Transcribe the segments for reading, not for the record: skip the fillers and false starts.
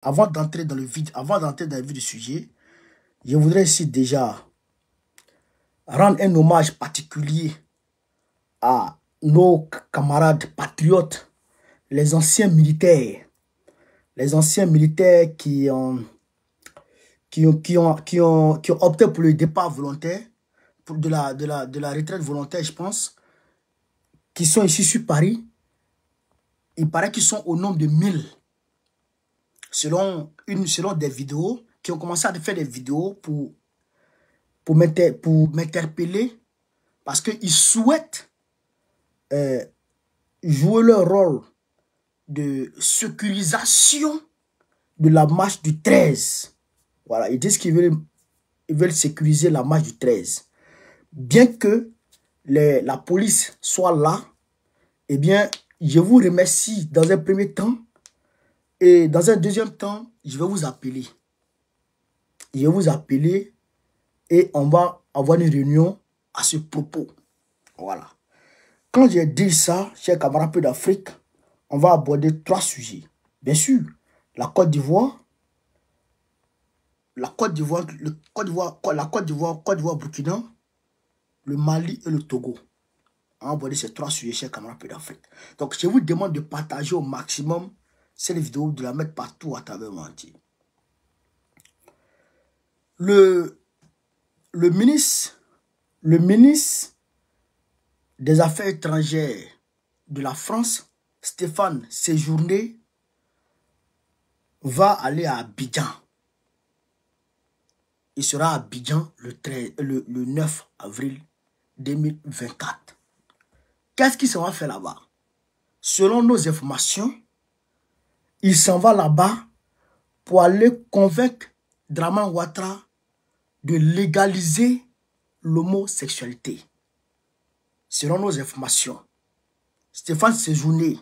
avant d'entrer dans le vide, du sujet, je voudrais ici déjà rendre un hommage particulier à nos camarades patriotes, les anciens militaires qui ont opté pour le départ volontaire, pour de la retraite volontaire, je pense, qui sont ici sur Paris. Il paraît qu'ils sont au nombre de 1000, selon des vidéos, qui ont commencé à faire des vidéos pour m'interpeller, parce qu'ils souhaitent jouer leur rôle de sécurisation de la marche du 13. Voilà, ils disent qu'ils veulent sécuriser la marche du 13. Bien que la police soit là, eh bien, je vous remercie dans un premier temps. Et dans un deuxième temps, je vais vous appeler. Je vais vous appeler et on va avoir une réunion à ce propos. Voilà. Quand j'ai dit ça, chers camarades d'Afrique, on va aborder 3 sujets. Bien sûr, la Côte d'Ivoire, Burkina, le Mali et le Togo. On va aborder ces 3 sujets, chers camarades d'Afrique. Donc, je vous demande de partager au maximum cette vidéo, de la mettre partout à travers le monde entier. Le ministre des Affaires étrangères de la France, Stéphane Séjourné, va aller à Abidjan. Il sera à Abidjan le 9 avril 2024. Qu'est-ce qu'il s'en va faire là-bas? Selon nos informations, il s'en va là-bas pour aller convaincre Dramane Ouattara de légaliser l'homosexualité. Selon nos informations, Stéphane Séjourné,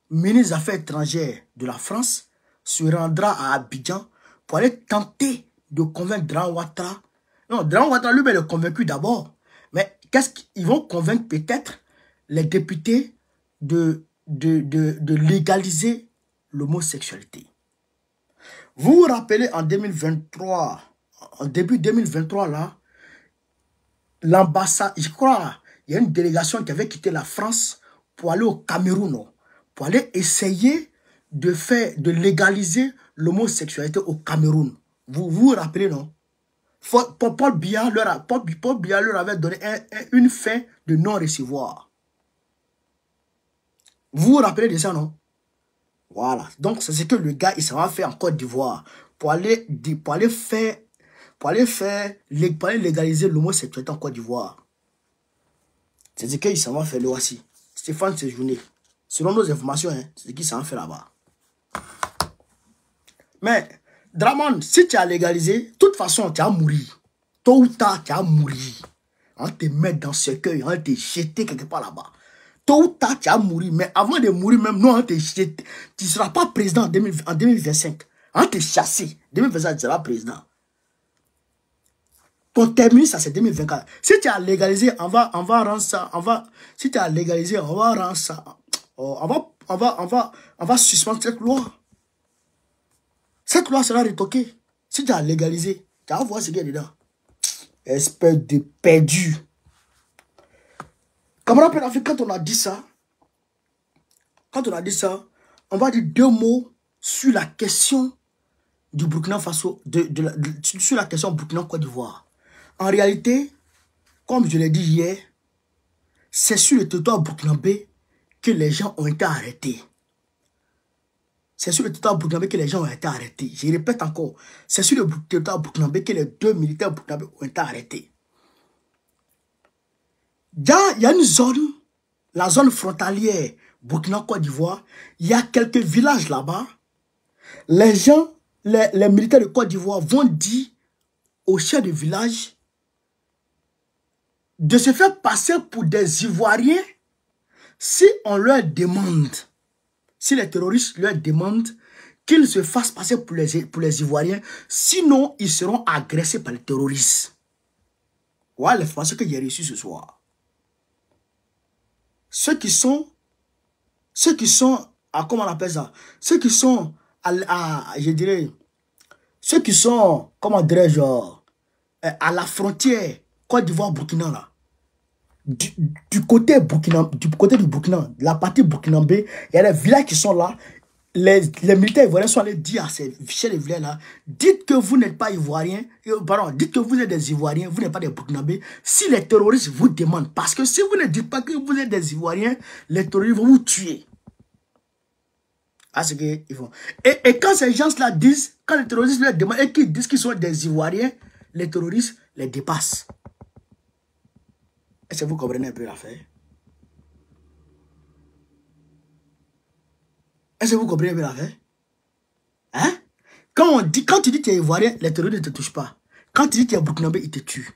ministre des Affaires étrangères de la France, se rendra à Abidjan pour aller tenter de convaincre Dramane Ouattara. Non, Dramane Ouattara lui-même est convaincu d'abord. Mais qu'est-ce qu'ils vont convaincre peut-être les députés de légaliser l'homosexualité? Vous vous rappelez en 2023, en début 2023 là, l'ambassade, je crois, il y a une délégation qui avait quitté la France pour aller au Cameroun, pour aller essayer de légaliser l'homosexualité au Cameroun. Vous vous rappelez, non? Paul Biya leur avait donné une fin de non-recevoir. Vous vous rappelez de ça, non? Voilà. Donc, c'est ce que le gars, il s'en va faire en Côte d'Ivoire pour aller légaliser l'homosexualité en Côte d'Ivoire. C'est ce qu'il s'en va faire, le voici. Stéphane Séjourné. Selon nos informations, hein, c'est ce qu'il s'en va faire là-bas. Mais, Dramane, si tu as légalisé, de toute façon, tu as mouru. Tôt ou tard, tu as mouru. On te met dans ce cercueil, on te jeter quelque part là-bas. Tôt ou tard, tu as mouru. Mais avant de mourir, même, non, on te jeter. Tu ne seras pas président en 2025. On te chassé. 2025, tu seras président. Ton terminus, ça c'est 2024. Si tu as légalisé, on va rendre ça. Si tu as légalisé, on va rendre ça. On va suspendre cette loi. Cette loi sera retoquée. Si tu as légalisé, tu vas voir ce qu'il y a dedans. Espèce de perdu. Camarade Pédafrique, quand on a dit ça, on va dire 2 mots sur la question du Burkina Faso, sur la question Burkina-Côte d'Ivoire. En réalité, comme je l'ai dit hier, c'est sur le territoire burkinabé que les gens ont été arrêtés. C'est sur le territoire burkinabé que les gens ont été arrêtés. Je répète encore, c'est sur le territoire burkinabé que les 2 militaires burkinabés ont été arrêtés. Il y a une zone, la zone frontalière Burkina-Côte d'Ivoire, il y a quelques villages là-bas. Les gens, les militaires de Côte d'Ivoire vont dire aux chefs de village de se faire passer pour des Ivoiriens si on leur demande, si les terroristes leur demandent qu'ils se fassent passer pour les Ivoiriens, sinon ils seront agressés par les terroristes. Voilà l'information que j'ai reçue ce soir. Ceux qui sont comment on appelle ça? Ceux qui sont, je dirais, ceux qui sont, comment dirais-je, à la frontière Côte d'Ivoire, Burkina, là. Du côté du Burkina, la partie burkinabé, il y a des villages qui sont là. Les militaires ivoiriens sont allés dire à chez les villages là, dites que vous n'êtes pas ivoiriens, pardon, dites que vous êtes des Ivoiriens, vous n'êtes pas des Burkinabés. Si les terroristes vous demandent, parce que si vous ne dites pas que vous êtes des Ivoiriens, les terroristes vont vous tuer. Ah, c'est qu'ils font. Et quand ces gens-là disent, quand les terroristes leur demandent et qu'ils disent qu'ils sont des Ivoiriens, les terroristes les dépassent. Est-ce que vous comprenez un peu l'affaire? Est-ce que vous comprenez un peu l'affaire? Hein? Quand tu dis que tu es Ivoirien, les terroristes ne te touchent pas. Quand tu dis que tu es Burkinabé, ils te tuent.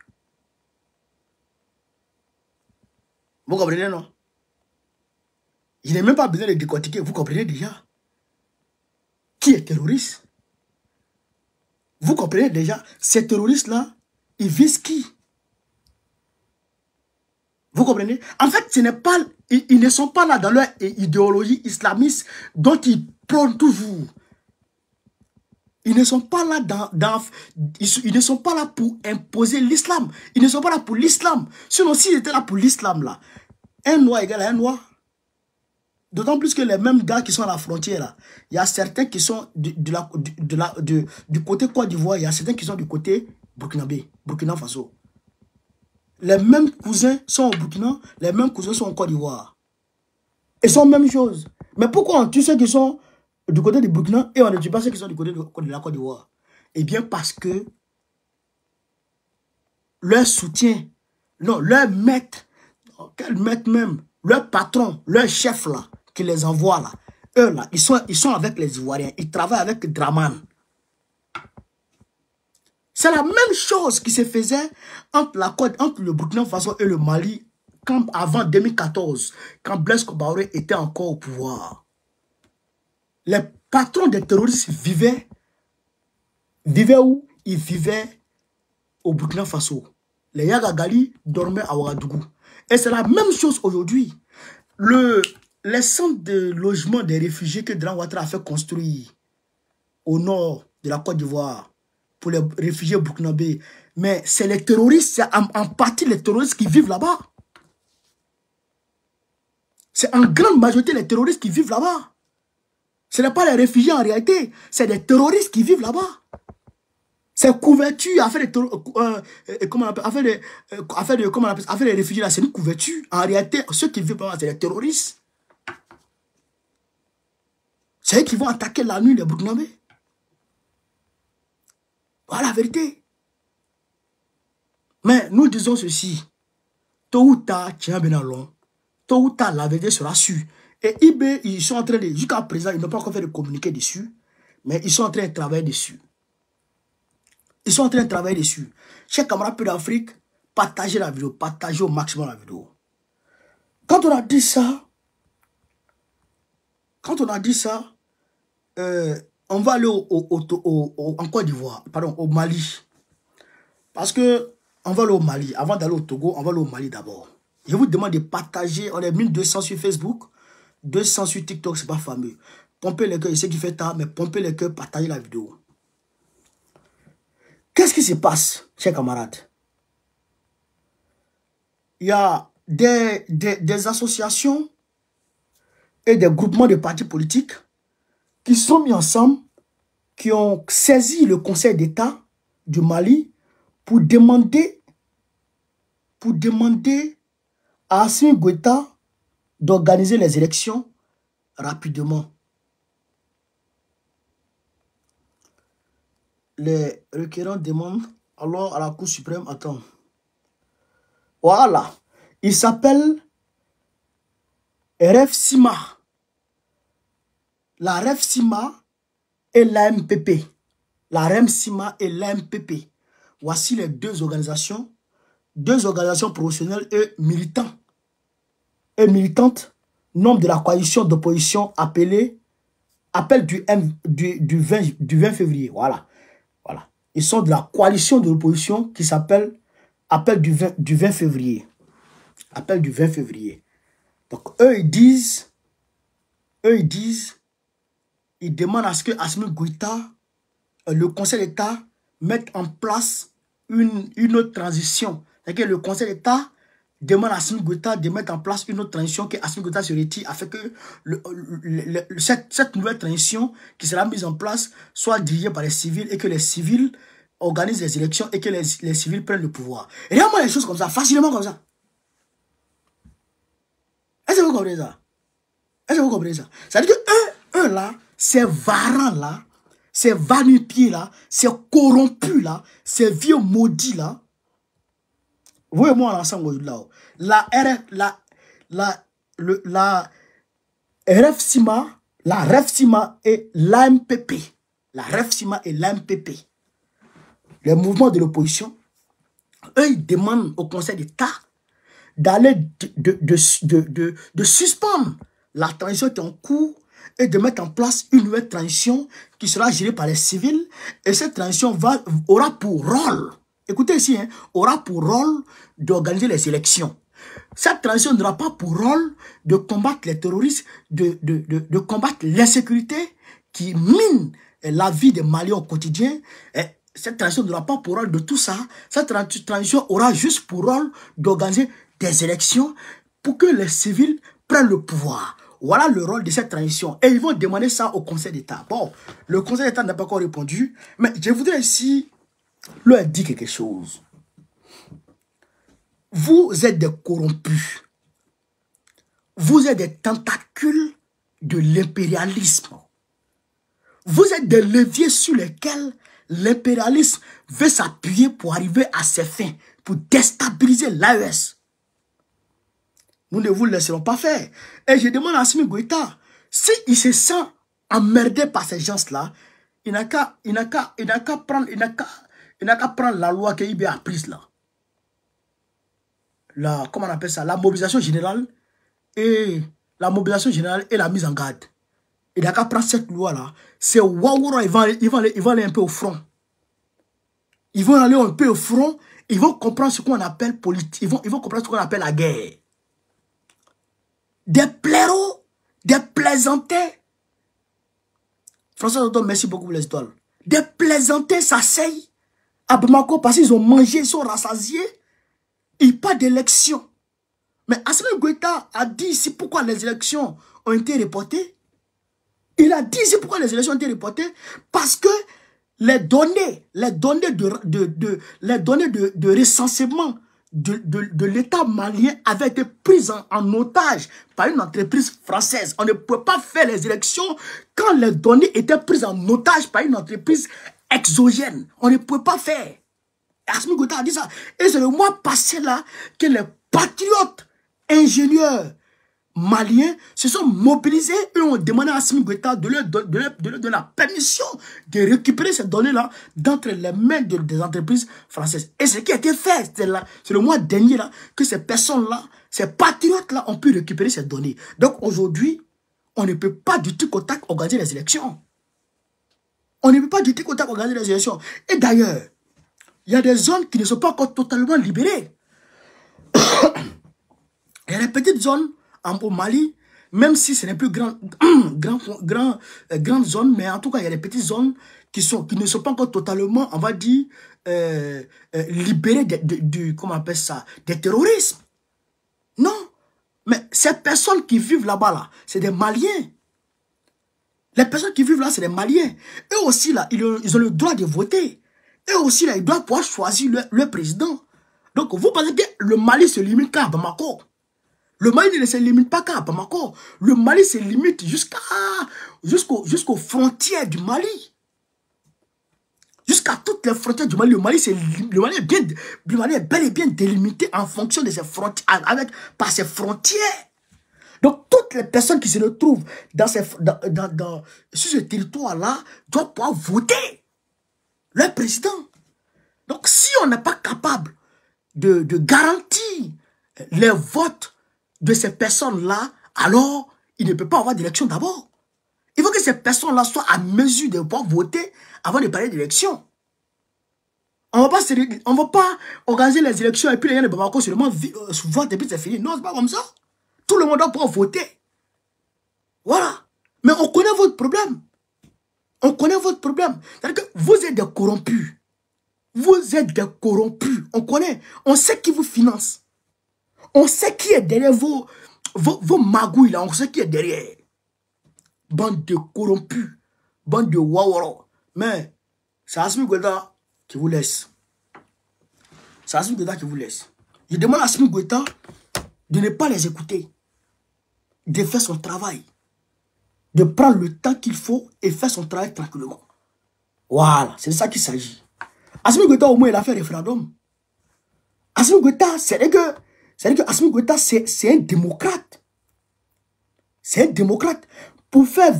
Vous comprenez, non? Il n'est même pas besoin de décortiquer. Vous comprenez déjà? Qui est terroriste? Vous comprenez déjà? Ces terroristes-là, ils visent qui? Vous comprenez? En fait, ce n'est pas, ils ne sont pas là dans leur idéologie islamiste dont ils prônent toujours. Ils ne sont pas là ils ne sont pas là pour imposer l'islam. Ils ne sont pas là pour l'islam. Sinon, s'ils étaient là pour l'islam, là, un noir égale à un noir. D'autant plus que les mêmes gars qui sont à la frontière, là, il y a certains qui sont du côté Côte d'Ivoire, il y a certains qui sont du côté Burkina Faso. Les mêmes cousins sont au Burkina, les mêmes cousins sont en Côte d'Ivoire. Ils sont la même chose. Mais pourquoi on tue ceux qui sont du côté du Burkina et on ne tue pas ceux qui sont du côté de la Côte d'Ivoire? Eh bien parce que leur soutien, non, leur maître, quel maître même, leur patron, leur chef là, qui les envoie là, eux là, ils sont avec les Ivoiriens, ils travaillent avec Draman. C'est la même chose qui se faisait entre le Burkina Faso et le Mali avant 2014, quand Blaise Compaoré était encore au pouvoir. Les patrons des terroristes vivaient où? Ils vivaient au Burkina Faso. Les Yagagali dormaient à Ouagadougou. Et c'est la même chose aujourd'hui. Les centres de logement des réfugiés que Dran Ouattara a fait construire au nord de la Côte d'Ivoire, pour les réfugiés burkinabés. Mais c'est les terroristes, c'est en partie les terroristes qui vivent là-bas. C'est en grande majorité les terroristes qui vivent là-bas. Ce n'est pas les réfugiés en réalité, c'est des terroristes qui vivent là-bas. C'est couverture, affaire des réfugiés là, c'est une couverture. En réalité, ceux qui vivent là-bas, c'est les terroristes. C'est eux qui vont attaquer la nuit les Burkinabés. Voilà la vérité. Mais nous disons ceci. Tôt ou tard, tiens bien long. Tôt ou tard, la vérité sera sûre. Et IB, ils sont en train de... Jusqu'à présent, ils n'ont pas encore fait de communiqué dessus. Mais ils sont en train de travailler dessus. Ils sont en train de travailler dessus. Chers camarades peu d'Afrique, partagez la vidéo. Partagez au maximum la vidéo. Quand on a dit ça, on va aller en Côte d'Ivoire, pardon, au Mali. Parce que on va aller au Mali. Avant d'aller au Togo, on va aller au Mali d'abord. Je vous demande de partager. On est 1200 sur Facebook, 200 sur TikTok, c'est pas fameux. Pompez les cœurs, je sais qu'il fait tard, mais pompez les cœurs, partagez la vidéo. Qu'est-ce qui se passe, chers camarades? Il y a des associations et des groupements de partis politiques qui sont mis ensemble, qui ont saisi le Conseil d'État du Mali pour demander à Assimi Goïta d'organiser les élections rapidement. Les requérants demandent alors à la Cour suprême, attends. Voilà. Il s'appelle REF-SIMA. La REF-SIMA et l'AMPP. La REF-SIMA et l'AMPP. Voici les deux organisations professionnelles et militantes, nombre de la coalition d'opposition appel du 20 février. Voilà. Voilà. Ils sont de la coalition de l'opposition qui s'appelle appel du 20 février. Appel du 20 février. Donc, eux, ils disent eux, ils demandent à ce que Assimi Goïta, le Conseil d'État, mette en place une autre transition. C'est-à-dire que le Conseil d'État demande à Assimi Goïta de mettre en place une autre transition, que Assimi Goïta se retire, afin que cette nouvelle transition qui sera mise en place soit dirigée par les civils et que les civils organisent les élections et que les civils prennent le pouvoir. Et regarde-moi les choses comme ça, facilement comme ça. Est-ce que vous comprenez ça? Est-ce que vous comprenez ça? Ça veut dire que eux là, ces varans là, ces va-nu-pieds là, ces corrompus là, ces vieux maudits là, voyez-moi ensemble là. La REFSIMA et l'AMPP. La REFSIMA et l'AMPP. Les mouvements de l'opposition, eux, ils demandent au Conseil d'État d'aller de suspendre la transition qui est en cours et de mettre en place une nouvelle transition qui sera gérée par les civils. Et cette transition aura pour rôle, écoutez ici, hein, aura pour rôle d'organiser les élections. Cette transition n'aura pas pour rôle de combattre les terroristes, de combattre l'insécurité qui mine la vie des Maliens au quotidien. Et cette transition n'aura pas pour rôle de tout ça. Cette transition aura juste pour rôle d'organiser des élections pour que les civils prennent le pouvoir. Voilà le rôle de cette transition. Et ils vont demander ça au Conseil d'État. Bon, le Conseil d'État n'a pas encore répondu, mais je voudrais ici leur dire quelque chose. Vous êtes des corrompus. Vous êtes des tentacules de l'impérialisme. Vous êtes des leviers sur lesquels l'impérialisme veut s'appuyer pour arriver à ses fins, pour déstabiliser l'AES. Nous ne vous le laisserons pas faire. Et je demande à Assimi Goïta, s'il se sent emmerdé par ces gens-là, il n'a qu'à prendre la loi que IB a prise là. Comment on appelle ça? La mobilisation générale et la mise en garde. Il n'a qu'à prendre cette loi-là. C'est Wawura, ils vont aller un peu au front. Ils vont aller un peu au front. Ils vont comprendre ce qu'on appelle politique. Ils vont comprendre ce qu'on appelle la guerre. Des blaireaux, des plaisantais. François Toto, merci beaucoup pour les étoiles. Des plaisantais s'asseyent à Bamako parce qu'ils ont mangé, ils sont rassasiés. Il n'y a pas d'élection. Mais Assimi Goïta a dit ici pourquoi les élections ont été reportées. Il a dit ici pourquoi les élections ont été reportées. Parce que les données de recensement de l'État malien avaient été prises en otage par une entreprise française. On ne peut pas faire les élections quand les données étaient prises en otage par une entreprise exogène. On ne peut pas faire. Assimi Goïta a dit ça. Et c'est le mois passé là que les patriotes ingénieurs maliens se sont mobilisés et ont demandé à Assimi Goïta de leur donner la permission de récupérer ces données-là d'entre les mains des entreprises françaises. Et ce qui a été fait, c'est le mois dernier là, que ces personnes-là, ces patriotes-là ont pu récupérer ces données. Donc aujourd'hui, on ne peut pas du tout contact organiser les élections. On ne peut pas du tout contact organiser les élections. Et d'ailleurs, il y a des zones qui ne sont pas encore totalement libérées. Il y a des petites zones au Mali, même si ce n'est plus grande zone, mais en tout cas, il y a des petites zones qui ne sont pas encore totalement, on va dire, libérées comment on appelle ça, des terrorismes. Non, mais ces personnes qui vivent là-bas, là, c'est des Maliens. Les personnes qui vivent là, c'est des Maliens. Eux aussi, là, ils ont le droit de voter. Eux aussi, là, ils doivent pouvoir choisir leur président. Donc, vous pensez que le Mali se limite qu'à Bamako? Le Mali ne se limite pas qu'à Bamako. Le Mali se limite jusqu'aux frontières du Mali. Jusqu'à toutes les frontières du Mali. Le Mali est bel et bien délimité en fonction de ses frontières, par ses frontières. Donc, toutes les personnes qui se retrouvent sur ce territoire-là doivent pouvoir voter leur président. Donc, si on n'est pas capable de garantir les votes de ces personnes-là, alors il ne peut pas avoir d'élection d'abord. Il faut que ces personnes-là soient à mesure de pouvoir voter avant de parler d'élection. On ne va pas organiser les élections et puis les gens de Bamako seulement votent et puis c'est fini. Non, c'est pas comme ça. Tout le monde doit pouvoir voter. Voilà. Mais on connaît votre problème. On connaît votre problème. C'est-à-dire que vous êtes des corrompus. Vous êtes des corrompus. On connaît. On sait qui vous finance. On sait qui est derrière vos magouilles là. On sait qui est derrière. Bande de corrompus. Bande de wawaro. Mais c'est Assimi Goïta qui vous laisse. C'est Assimi Goïta qui vous laisse. Je demande à Assimi Goïta de ne pas les écouter. De faire son travail. De prendre le temps qu'il faut et faire son travail tranquillement. Voilà, c'est de ça qu'il s'agit. Assimi Goïta, au moins, il a fait référendum. Assimi Goïta, c'est-à-dire que Assimi Goïta, c'est un démocrate. C'est un démocrate. Pour faire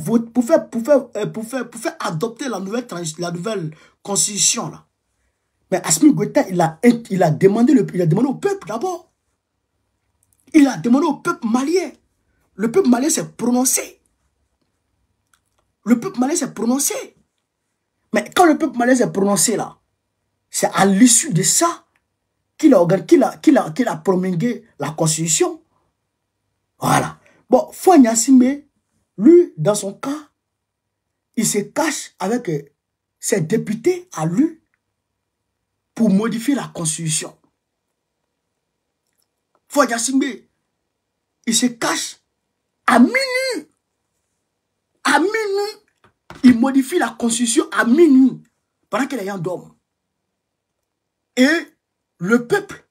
adopter la nouvelle constitution, là. Mais Assimi Goïta, il a demandé au peuple d'abord. Il a demandé au peuple malien. Le peuple malien s'est prononcé. Le peuple malien s'est prononcé. Mais quand le peuple malien s'est prononcé là, c'est à l'issue de ça qu'il a promulgué la constitution. Voilà. Bon, Faure Gnassingbé, lui, dans son cas, il se cache avec ses députés à lui pour modifier la constitution. Faure Gnassingbé, il se cache à minuit. À minuit, il modifie la constitution à minuit, pendant qu'il est en dorme. Et le peuple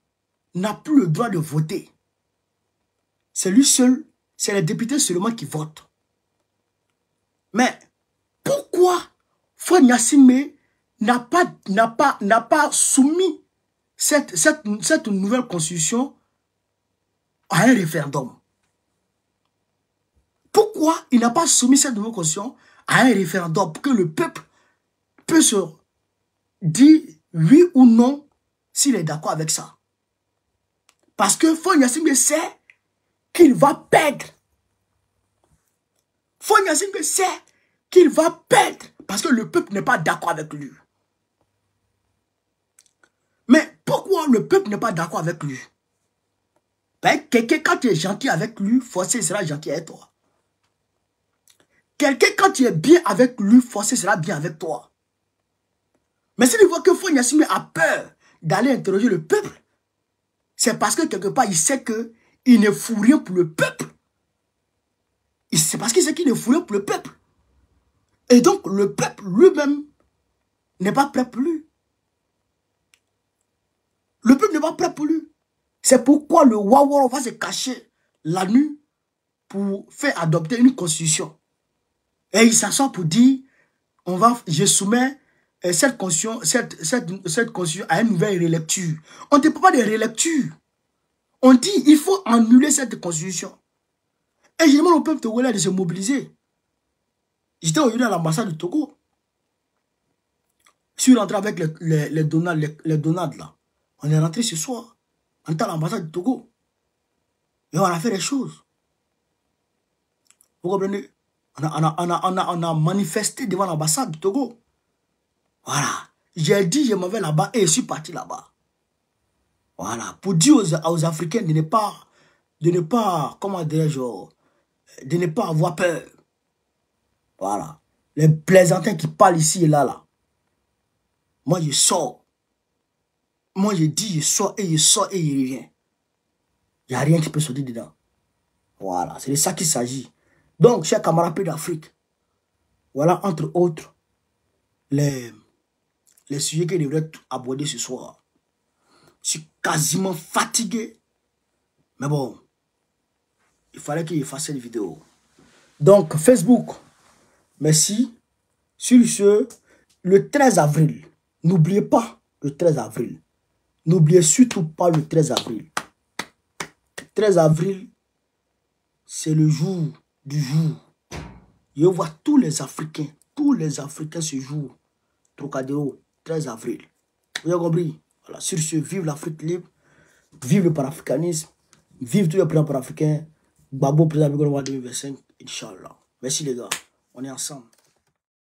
n'a plus le droit de voter. C'est lui seul, c'est les députés seulement qui votent. Mais pourquoi Faure Gnassingbé n'a pas soumis cette nouvelle constitution à un référendum? Pourquoi il n'a pas soumis cette nouvelle constitution à un référendum pour que le peuple puisse se dire oui ou non s'il est d'accord avec ça? Parce que Faure Gnassingbé sait qu'il va perdre. Faure Gnassingbé sait qu'il va perdre parce que le peuple n'est pas d'accord avec lui. Mais pourquoi le peuple n'est pas d'accord avec lui? Ben, quelqu'un, quand tu es gentil avec lui, forcément il sera gentil avec toi. Quelqu'un, quand tu es bien avec lui, forcément sera bien avec toi. Mais s'il voit que Faure Gnassingbé a peur d'aller interroger le peuple, c'est parce que quelque part, il sait qu'il ne fout rien pour le peuple. C'est parce qu'il sait qu'il ne fout rien pour le peuple. Et donc, le peuple lui-même n'est pas prêt pour lui. Le peuple n'est pas prêt pour lui. C'est pourquoi le Wawaro va se cacher la nuit pour faire adopter une constitution. Et il s'assoit pour dire, je soumets cette constitution à une nouvelle relecture. On ne parle pas de relecture. On dit, il faut annuler cette constitution. Et je demande au peuple togolais de se mobiliser. J'étais aujourd'hui à l'ambassade du Togo. Je suis rentré avec les Donald là. On est rentré ce soir. On est à l'ambassade du Togo. Et on a fait des choses. Vous comprenez? On a manifesté devant l'ambassade du Togo. Voilà. J'ai dit, je m'en vais là-bas et je suis parti là-bas. Voilà. Pour dire aux Africains de ne pas, comment dirais-je, de ne pas avoir peur. Voilà. Les plaisantins qui parlent ici et là. Moi, je sors. Moi, je dis, je sors et je reviens. Il n'y a rien qui peut sortir dedans. Voilà. C'est de ça qu'il s'agit. Donc, chers camarades d'Afrique, voilà, entre autres, les sujets que je devrais aborder ce soir. Je suis quasiment fatigué. Mais bon, il fallait qu'il fasse cette vidéo. Donc, Facebook, merci. Sur ce, le 13 avril, n'oubliez pas le 13 avril. N'oubliez surtout pas le 13 avril. 13 avril, c'est le jour du jour. Je vois tous les Africains ce jour. Trocadéro, 13 avril. Vous avez compris? Voilà, sur ce, vive l'Afrique libre, vive le panafricanisme, vive tous les présidents panafricains. Gbagbo, président du gouvernement 2025, Inch'Allah. Merci les gars, on est ensemble.